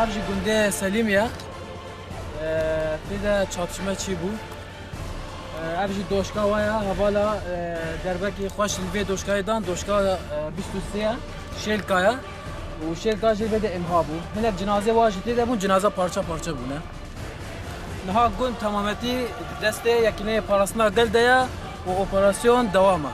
ev ji gundê Selimiye. Têde çatışma çî bû. Ev jî doşka waya hevala derbekî xweş li vê doşkayê dan doşka 23 ye Şêlkaya. û Şêlka jî vê de imha bû. Hinek cinazê wa jî têde bûn, cinaza parça parça bûne. Niha gund temametî destê yekîneyê parastina del de ye û operasyon dewam e.